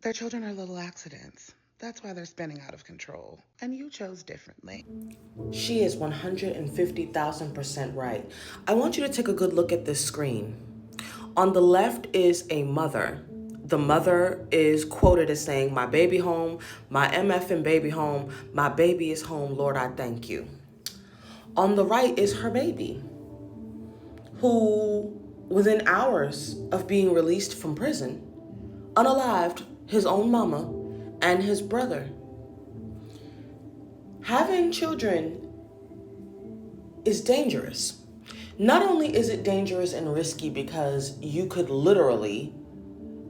Their children are little accidents. That's why they're spinning out of control. And you chose differently. She is 150,000% right. I want you to take a good look at this screen. On the left is a mother. The mother is quoted as saying, "My baby home, my MF and baby home, my baby is home, Lord, I thank you." On the right is her baby, who, within hours of being released from prison, unalived his own mama and his brother. Having children is dangerous. Not only is it dangerous and risky because you could literally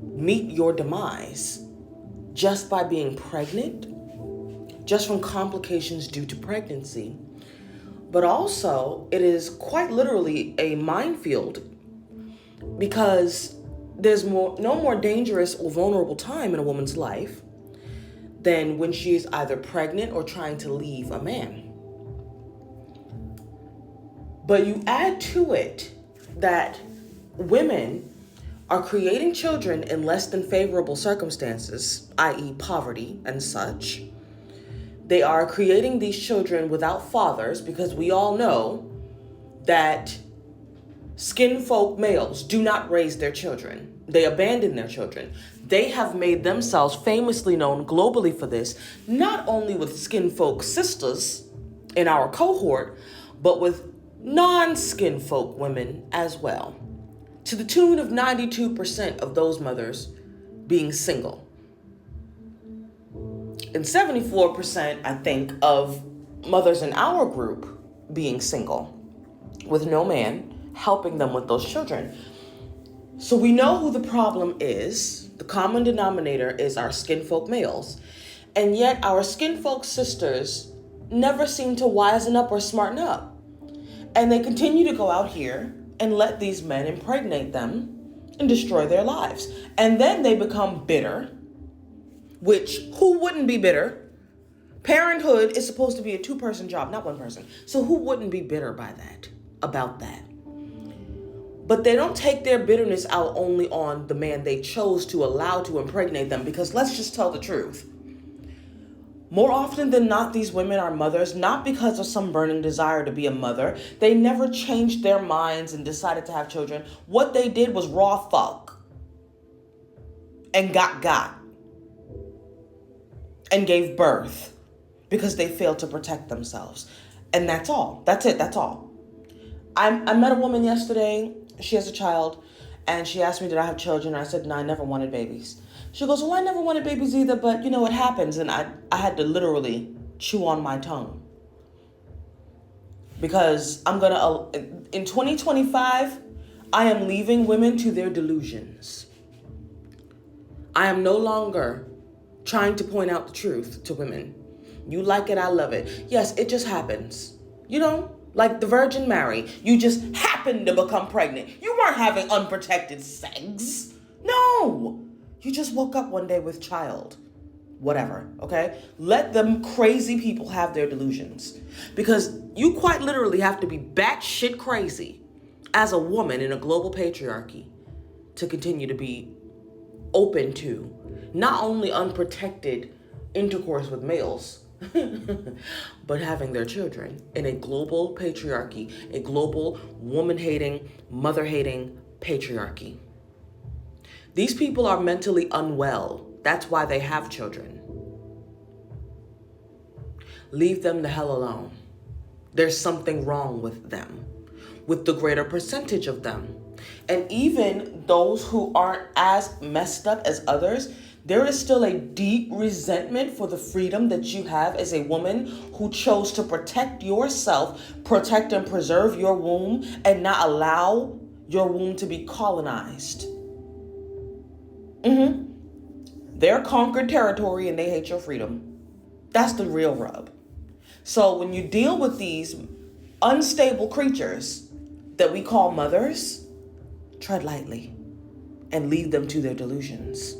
meet your demise just by being pregnant, just from complications due to pregnancy, but also it is quite literally a minefield because there's no more dangerous or vulnerable time in a woman's life than when she is either pregnant or trying to leave a man. But you add to it that women are creating children in less than favorable circumstances, i.e., poverty and such. They are creating these children without fathers because we all know that skinfolk males do not raise their children. They abandon their children. They have made themselves famously known globally for this, not only with skinfolk sisters in our cohort, but with non-skinfolk women as well, to the tune of 92% of those mothers being single. And 74%, I think, of mothers in our group being single, with no man helping them with those children. So we know who the problem is. The common denominator is our skinfolk males. And yet our skinfolk sisters never seem to wisen up or smarten up. And they continue to go out here and let these men impregnate them and destroy their lives. And then they become bitter, which who wouldn't be bitter? Parenthood is supposed to be a two-person job, not one person. So who wouldn't be bitter about that? But they don't take their bitterness out only on the man they chose to allow to impregnate them, because let's just tell the truth. More often than not, these women are mothers, not because of some burning desire to be a mother. They never changed their minds and decided to have children. What they did was raw fuck and got and gave birth because they failed to protect themselves. And that's all. That's it. That's all. I met a woman yesterday. She has a child, and she asked me, did I have children? I said, no, I never wanted babies. She goes, well, I never wanted babies either, but you know, it happens. And I had to literally chew on my tongue. Because in 2025, I am leaving women to their delusions. I am no longer trying to point out the truth to women. You like it, I love it. Yes, it just happens. You know, like the Virgin Mary. You just happened to become pregnant. You weren't having unprotected sex. No. You just woke up one day with child. Whatever, okay? Let them crazy people have their delusions. Because you quite literally have to be batshit crazy as a woman in a global patriarchy to continue to be open to not only unprotected intercourse with males, but having their children in a global patriarchy, a global woman-hating, mother-hating patriarchy. These people are mentally unwell. That's why they have children. Leave them the hell alone. There's something wrong with them, with the greater percentage of them. And even those who aren't as messed up as others, there is still a deep resentment for the freedom that you have as a woman who chose to protect yourself, protect and preserve your womb, and not allow your womb to be colonized. They're conquered territory and they hate your freedom. That's the real rub. So when you deal with these unstable creatures that we call mothers, tread lightly and leave them to their delusions.